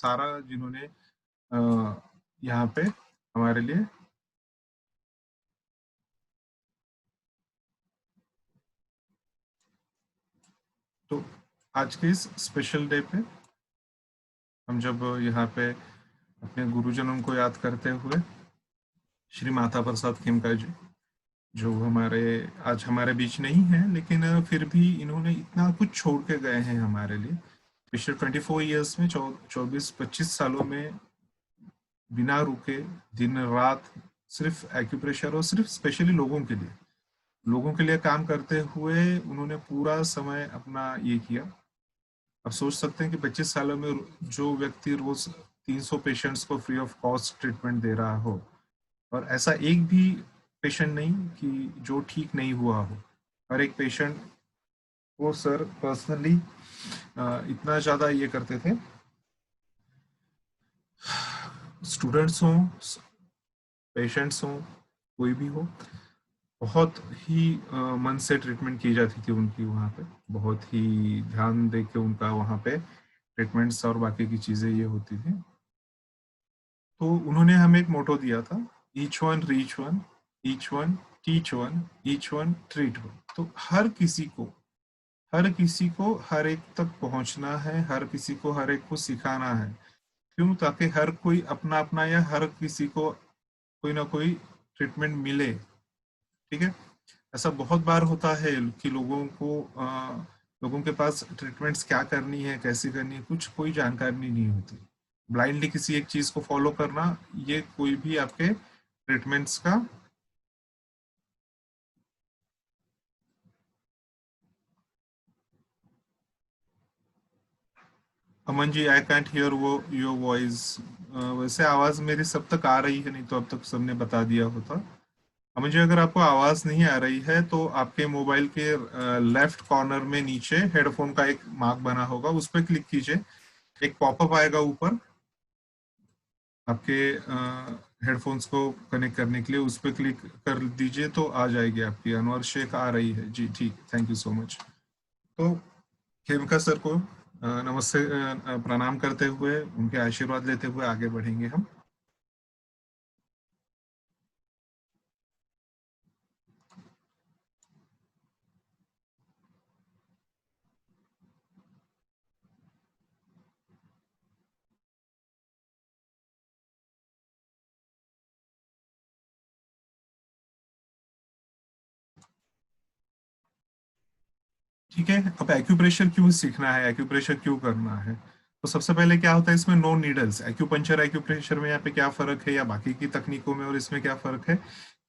सारा जिन्होंने यहाँ पे हमारे लिए तो आज के इस स्पेशल डे पे हम जब यहाँ पे अपने गुरुजनों को याद करते हुए श्री माता प्रसाद खेमका जी, जो आज हमारे बीच नहीं है, लेकिन फिर भी इन्होंने इतना कुछ छोड़ के गए हैं हमारे लिए। पिछले 24 ईयर्स में 24-25 सालों में बिना रुके दिन रात सिर्फ एक्यूप्रेशर और सिर्फ स्पेशली लोगों के लिए काम करते हुए उन्होंने पूरा समय अपना ये किया। आप सोच सकते हैं कि 25 सालों में जो व्यक्ति रोज 300 पेशेंट्स को फ्री ऑफ कॉस्ट ट्रीटमेंट दे रहा हो, और ऐसा एक भी पेशेंट नहीं कि जो ठीक नहीं हुआ हो। हर एक पेशेंट को सर पर्सनली इतना ज़्यादा ये करते थे। स्टूडेंट्स हों, पेशेंट्स हों, कोई भी हो, बहुत ही मन से ट्रीटमेंट की जाती थी उनकी वहाँ पे। बहुत ही ध्यान दे के उनका वहाँ पे ट्रीटमेंट्स और बाकी की चीज़ें ये होती थी। तो उन्होंने हमें एक मोटो दिया था, each one reach one, each one teach one, each one treat one. तो हर किसी को हर एक तक पहुंचना है, हर किसी को हर एक को सिखाना है। क्यों? ताकि हर कोई अपना अपना या हर किसी को कोई ना कोई ट्रीटमेंट मिले। ठीक है, ऐसा बहुत बार होता है कि लोगों के पास ट्रीटमेंट्स क्या करनी है, कैसे करनी है, कुछ कोई जानकारी नहीं होती। ब्लाइंडली किसी एक चीज को फॉलो करना, ये कोई भी आपके ट्रीटमेंट्स का Aman ji, I can't here वो योर वॉइस। वैसे आवाज मेरी सब तक आ रही है, नहीं तो अब तक सबने बता दिया होता। अमन जी, अगर आपको आवाज नहीं आ रही है तो आपके मोबाइल के लेफ्ट कॉर्नर में नीचे हेडफोन का एक मार्क बना होगा, उस पर क्लिक कीजिए। एक पॉपअप आएगा ऊपर आपके हेडफोन्स को कनेक्ट करने के लिए, उस पर क्लिक कर दीजिए तो आ जाएगी आपकी। अनवर शेख आ रही है जी, ठीक, थैंक यू सो मच। तो खेमका सर को नमस्ते, प्रणाम करते हुए उनके आशीर्वाद लेते हुए आगे बढ़ेंगे हम। ठीक है, अब एक्यूप्रेशर क्यों सीखना है, एक्यूप्रेशर क्यों करना है? तो सबसे पहले क्या होता है इसमें, नो नीडल्स। एक्यूपंचर एक्यूप्रेशर में यहाँ पे क्या फर्क है, या बाकी की तकनीकों में और इसमें क्या फर्क है?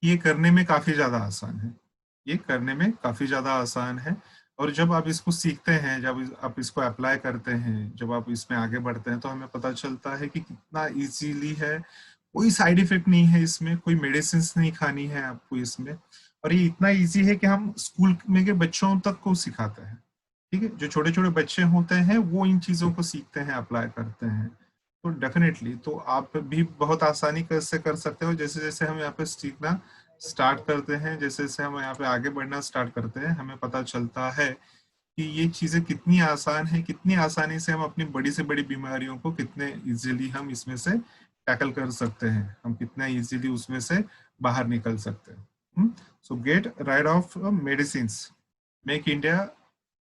ये करने में काफी ज्यादा आसान है, ये करने में काफी ज्यादा आसान है। और जब आप इसको सीखते हैं, जब आप इसको अप्लाई करते हैं, जब आप इसमें आगे बढ़ते हैं, तो हमें पता चलता है कि कितना इजीली है। कोई साइड इफेक्ट नहीं है इसमें, कोई मेडिसिन नहीं खानी है आपको इसमें। और ये इतना इजी है कि हम स्कूल में के बच्चों तक को सिखाते हैं। ठीक है, जो छोटे छोटे बच्चे होते हैं वो इन चीजों को सीखते हैं, अप्लाई करते हैं। तो डेफिनेटली तो आप भी बहुत आसानी से कर सकते हो। जैसे जैसे हम यहाँ पे सीखना स्टार्ट करते हैं, जैसे जैसे हम यहाँ पे आगे बढ़ना स्टार्ट करते हैं, हमें पता चलता है कि ये चीजें कितनी आसान है, कितनी आसानी से हम अपनी बड़ी से बड़ी बीमारियों को कितने इजीली हम इसमें से टैकल कर सकते हैं, हम कितने इजीली उसमें से बाहर निकल सकते हैं। सो get rid of medicine, make India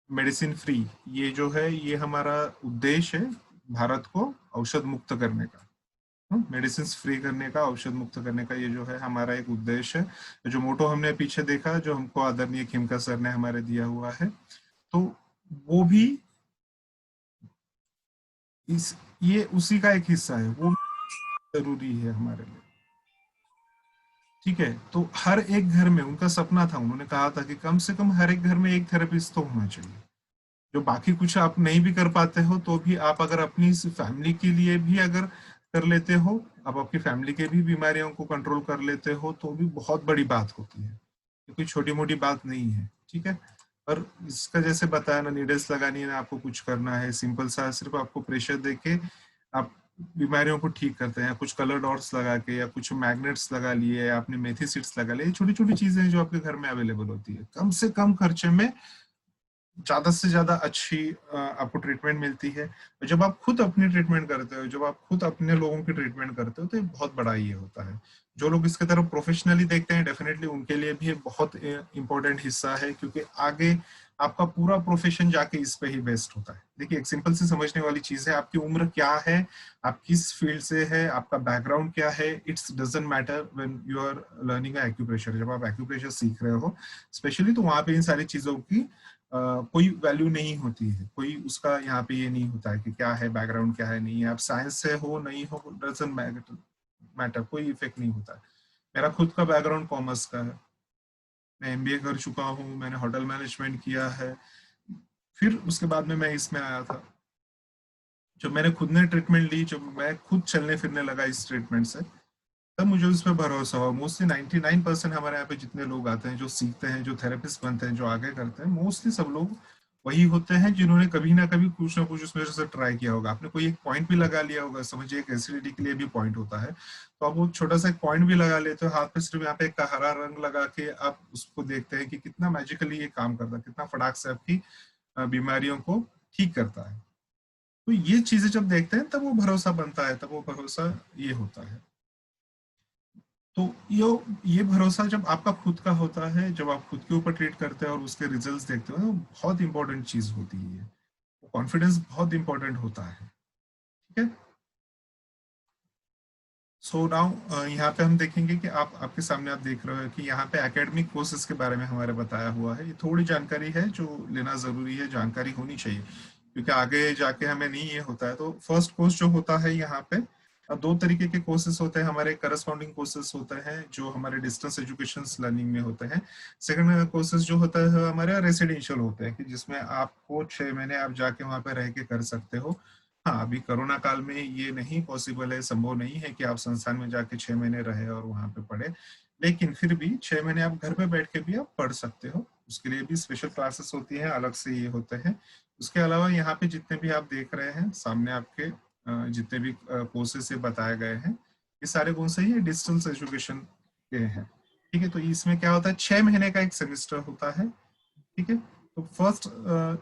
medicine free. ये जो है ये हमारा उद्देश्य है, भारत को औषध मुक्त करने का, मेडिसिन फ्री करने का, औषध मुक्त करने का, ये जो है हमारा एक उद्देश्य है। जो मोटो हमने पीछे देखा, जो हमको आदरणीय खेमका सर ने हमारे दिया हुआ है, तो वो भी इस ये उसी का एक हिस्सा है, वो जरूरी है हमारे लिए। ठीक है, तो हर एक घर में उनका सपना था, उन्होंने कहा था कि कम से कम हर एक घर में एक थेरेपिस्ट तो होना चाहिए। जो बाकी कुछ आप नहीं भी कर पाते हो तो भी आप अगर अपनी फैमिली के लिए भी अगर कर लेते हो, आप आपकी फैमिली के भी बीमारियों को कंट्रोल कर लेते हो, तो भी बहुत बड़ी बात होती है, ये कोई छोटी मोटी बात नहीं है। ठीक है, और इसका जैसे बताया ना, नीडल्स लगानी है ना, आपको कुछ करना है सिंपल सा, सिर्फ आपको प्रेशर देके आप बीमारियों को ठीक करते हैं, कुछ कलर डॉट्स लगा के या कुछ मैग्नेट्स लगा लिए या आपने मेथी सीड्स लगा लिए। छोटी छोटी चीजें जो आपके घर में अवेलेबल होती है, कम से कम खर्चे में ज्यादा से ज्यादा अच्छी आपको ट्रीटमेंट मिलती है। जब आप खुद अपनी ट्रीटमेंट करते हो, जब आप खुद अपने लोगों की ट्रीटमेंट करते हो, तो ये बहुत बड़ा ये होता है। जो लोग इसके तरफ प्रोफेशनली देखते हैं, डेफिनेटली उनके लिए भी एक बहुत इंपॉर्टेंट हिस्सा है, क्योंकि आगे आपका पूरा प्रोफेशन जाके इस पे ही बेस्ड होता है। देखिए, एक सिंपल सी समझने वाली चीज है, आपकी उम्र क्या है, आप किस फील्ड से है, आपका बैकग्राउंड क्या है, it's doesn't matter when you are learning acupressure. जब आप एक्यूप्रेशर सीख रहे हो स्पेशली, तो वहां पे इन सारी चीजों की कोई वैल्यू नहीं होती है, कोई उसका यहाँ पे ये नहीं होता है कि क्या है बैकग्राउंड, क्या है नहीं है, आप साइंस से हो नहीं हो, डजंट मैटर, कोई इफेक्ट नहीं होता है। मेरा खुद का बैकग्राउंड कॉमर्स का है, मैं एमबीए कर चुका हूँ, मैंने होटल मैनेजमेंट किया है। फिर उसके बाद में मैं इसमें आया था, जब मैंने खुद ने ट्रीटमेंट ली, जब मैं खुद चलने फिरने लगा इस ट्रीटमेंट से, तब मुझे उस पर भरोसा हुआ। मोस्टली 99% हमारे यहाँ पे जितने लोग आते हैं, जो सीखते हैं, जो थेरेपिस्ट बनते हैं, जो आगे करते हैं, मोस्टली सब लोग वही होते हैं जिन्होंने कभी ना कुछ उसमें से ट्राई किया होगा। आपने कोई एक पॉइंट भी लगा लिया होगा, समझिए एक एसिडिटी के लिए भी पॉइंट होता है, तो आप वो छोटा सा एक पॉइंट भी लगा लेते हो, हाथ पे सिर्फ यहाँ पे एक हरा रंग लगा के आप उसको देखते हैं कि कितना मैजिकली ये काम करता है, कितना फटाक से आपकी बीमारियों को ठीक करता है। तो ये चीजें जब देखते हैं, तब वो भरोसा बनता है, तब वो भरोसा ये होता है। तो ये भरोसा जब आपका खुद का होता है, जब आप खुद के ऊपर ट्रीट करते हैं और उसके रिजल्ट्स देखते हो, तो बहुत इंपॉर्टेंट चीज होती है। कॉन्फिडेंस बहुत इंपॉर्टेंट होता है। ठीक है। सो नाउ यहाँ पे हम देखेंगे कि आप आपके सामने आप देख रहे हो कि यहाँ पे एकेडमिक कोर्सेज के बारे में हमारे बताया हुआ है। ये थोड़ी जानकारी है जो लेना जरूरी है, जानकारी होनी चाहिए, क्योंकि आगे जाके हमें नहीं ये होता है। तो फर्स्ट कोर्स जो होता है यहाँ पे, दो तरीके के कोर्सेज होते हैं हमारे। करस्पॉन्डिंग कोर्सेज होते हैं जो हमारे डिस्टेंस एजुकेशन लर्निंग में होते हैं। सेकंड कोर्सेज जो होता है हमारे रेसिडेंशियल होते हैं, कि जिसमें आपको 6 महीने आप जाके वहां पे रह के कर सकते हो। हाँ, अभी कोरोना काल में ये नहीं पॉसिबल है, संभव नहीं है कि आप संस्थान में जाके 6 महीने रहे और वहां पे पढ़े, लेकिन फिर भी 6 महीने आप घर पे बैठ के भी आप पढ़ सकते हो। उसके लिए भी स्पेशल क्लासेस होती हैं, अलग से ये होते हैं। उसके अलावा यहाँ पे जितने भी आप देख रहे हैं सामने आपके, जितने भी कोर्सेस ये बताए गए हैं, ये सारे कौन से ही डिस्टेंस एजुकेशन के हैं। ठीक है। तो इसमें क्या होता है, 6 महीने का एक सेमेस्टर होता है। ठीक है। तो फर्स्ट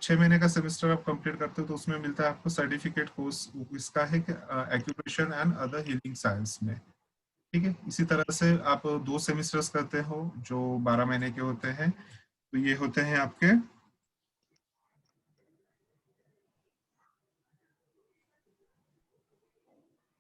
6 महीने का सेमेस्टर आप कंप्लीट करते हो, तो उसमें मिलता है आपको सर्टिफिकेट कोर्स। इसका है कि acupressure and other healing science में। ठीक है। इसी तरह से आप 2 सेमेस्टर्स करते हो जो 12 महीने के होते हैं। तो ये होते हैं आपके,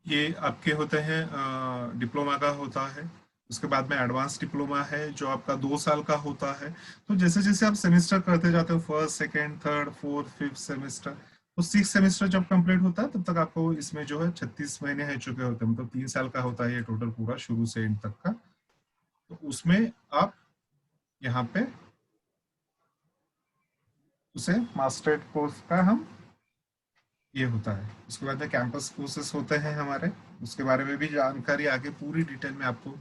ये आपके होते हैं डिप्लोमा का होता है। उसके बाद में एडवांस डिप्लोमा है जो आपका 2 साल का होता है। तो जैसे जैसे आप सेमेस्टर करते जाते हो, first second third fourth fifth semester, तो 6 सेमेस्टर जब कंप्लीट होता है, तब तक आपको इसमें जो है 36 महीने है चुके होते हैं, मतलब 3 साल का होता है ये टोटल पूरा शुरू से एंड तक का। तो उसमें आप यहाँ पे उसे मास्टरेट कोर्स का हम ये होता है। उसके बाद में कैंपस कोर्सेस होते हैं हमारे, उसके बारे में भी जानकारी आगे पूरी डिटेल में आपको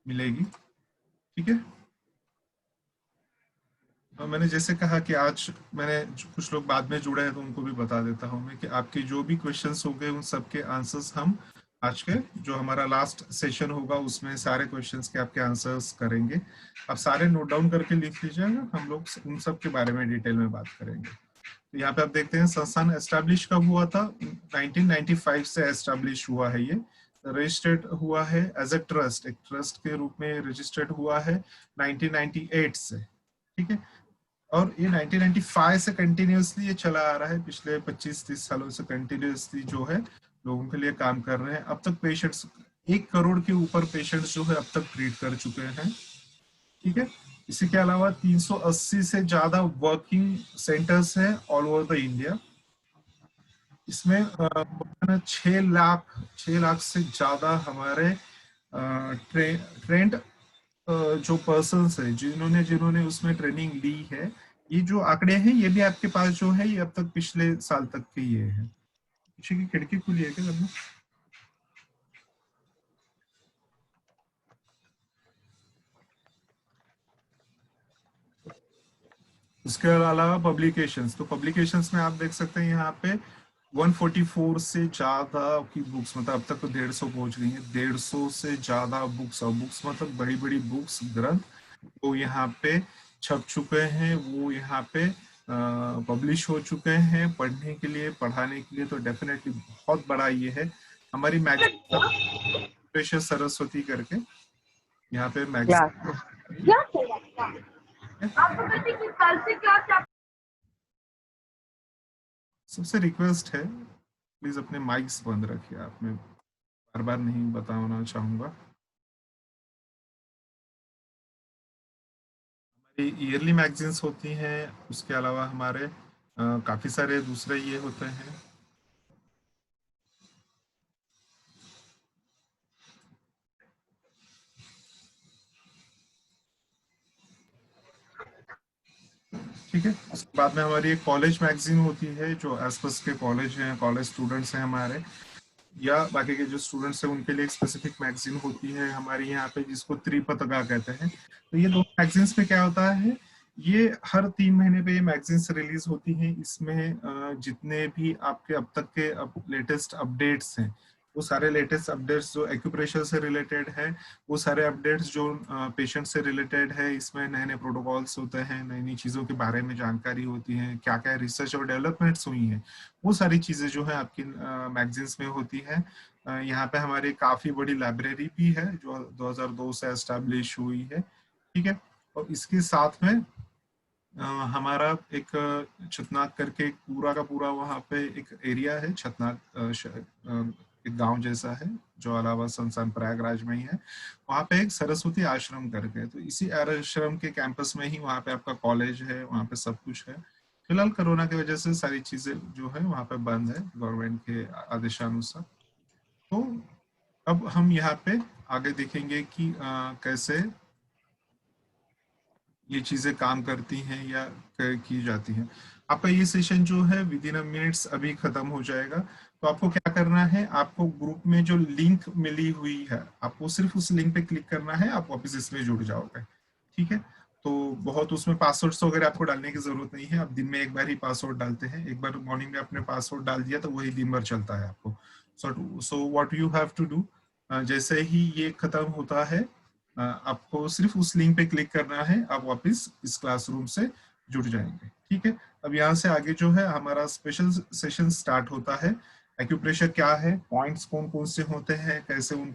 मिलेगी। ठीक है। और मैंने जैसे कहा कि आज मैंने कुछ लोग बाद में जुड़े हैं, तो उनको भी बता देता हूँ मैं कि आपके जो भी क्वेश्चंस होंगे उन सब के आंसर्स हम आज के जो हमारा लास्ट सेशन होगा उसमें सारे क्वेश्चंस के आपके आंसर्स करेंगे। आप सारे नोट डाउन करके लिख लीजिएगा, हम लोग उन सब के बारे में डिटेल में बात करेंगे। तो यहाँ पे आप देखते हैं संस्थान एस्टेब्लिश कब हुआ था, 1995 से एस्टेब्लिश हुआ है ये। रजिस्टर्ड हुआ है एज ए ट्रस्ट, एक ट्रस्ट के रूप में रजिस्टर्ड हुआ है 1998 से। ठीक है। और ये 1995 से कंटिन्यूअसली ये चला आ रहा है, पिछले 25-30 सालों से कंटिन्यूअसली जो है लोगों के लिए काम कर रहे हैं। अब तक पेशेंट्स 1 करोड़ के ऊपर पेशेंट्स जो है अब तक ट्रीट कर चुके हैं। ठीक है। इसी के अलावा 380 से ज्यादा वर्किंग सेंटर्स हैं ऑल ओवर द इंडिया। इसमें 6 लाख से ज्यादा हमारे ट्रेंड जो पर्सन्स है, जिन्होंने जिन्होंने उसमें ट्रेनिंग ली है। ये जो आंकड़े हैं ये भी आपके पास जो है ये अब तक पिछले साल तक के ये है। पीछे की खिड़की खुली है क्या करना। उसके अलावा पब्लिकेशंस, तो पब्लिकेशंस में आप देख सकते हैं यहाँ पे 144 से ज्यादा की बुक्स, मतलब अब तक तो 150 पहुंच गई है, 150 से ज्यादा बुक्स। और बुक्स मतलब बड़ी बड़ी बुक्स, ग्रंथ वो यहाँ पे छप चुके हैं। वो यहाँ पे पब्लिश हो चुके हैं पढ़ने के लिए, पढ़ाने के लिए। तो डेफिनेटली बहुत बड़ा ये है हमारी मैगजीन प्रेशर सरस्वती करके, यहाँ पे क्लास मैगजीन। क्या चल रहा है? आप तो कहते कि कल से क्लास। सबसे रिक्वेस्ट है प्लीज अपने माइक्स बंद रखिए आप, मैं बार बार नहीं बताना चाहूंगा। हमारी ईयरली मैगजीन्स होती हैं, उसके अलावा हमारे काफी सारे दूसरे ये होते हैं। ठीक है, उसके बाद में हमारी एक कॉलेज मैगजीन होती है जो आसपास के कॉलेज हैं, कॉलेज स्टूडेंट्स हैं हमारे, या बाकी के जो स्टूडेंट्स हैं उनके लिए एक स्पेसिफिक मैगजीन होती है हमारी यहाँ पे, जिसको त्रिपतका कहते हैं। तो ये दो मैगजीन्स में क्या होता है, ये हर 3 महीने पे ये मैगजीन्स रिलीज होती हैं। इसमें जितने भी आपके अब तक के लेटेस्ट अपडेट्स हैं, वो सारे लेटेस्ट अपडेट्स जो एक्यूप्रेशर से रिलेटेड है, वो सारे अपडेट्स जो पेशेंट से रिलेटेड है, इसमें नए नए प्रोटोकॉल्स होते हैं, नई नई चीज़ों के बारे में जानकारी होती है, क्या क्या रिसर्च और डेवलपमेंट्स हुई हैं, वो सारी चीज़ें जो है आपकी मैगजीन्स में होती है। यहाँ पे हमारी काफ़ी बड़ी लाइब्रेरी भी है जो 2002 से एस्टेब्लिश हुई है। ठीक है, और इसके साथ में हमारा एक छतनाग करके एक पूरा का पूरा वहाँ पे एक एरिया है, छतनाग एक गांव जैसा है जो अलावा संस्थान प्रयागराज में ही है। वहाँ पे एक सरस्वती आश्रम करके, तो इसी आश्रम के कैंपस में ही वहाँ पे आपका कॉलेज है, वहाँ पे सब कुछ है। फिलहाल कोरोना की वजह से सारी चीजें जो है वहाँ पे बंद है गवर्नमेंट के आदेशानुसार। तो अब हम यहाँ पे आगे देखेंगे कि कैसे ये चीजें काम करती हैं या की जाती हैं। आपका ये सेशन जो है विद इन अ मिनट्स अभी खत्म हो जाएगा। तो आपको क्या करना है, आपको ग्रुप में जो लिंक मिली हुई है, आपको सिर्फ उस लिंक पे क्लिक करना है, आप वापस इसमें जुड़ जाओगे। ठीक है, तो बहुत उसमें पासवर्ड्स वगैरह आपको डालने की जरूरत नहीं है। आप दिन में एक बार ही पासवर्ड डालते हैं, एक बार मॉर्निंग में आपने पासवर्ड डाल दिया तो वही दिन भर चलता है आपको। So what you have to do, जैसे ही ये खत्म होता है, आपको सिर्फ उस लिंक पे क्लिक करना है, आप वापस इस क्लासरूम से जुड़ जाएंगे। ठीक है, अब यहाँ से आगे जो है हमारा स्पेशल सेशन स्टार्ट होता है। एक्यूप्रेशर क्या है, पॉइंट्स कौन कौन से होते हैं, कैसे उन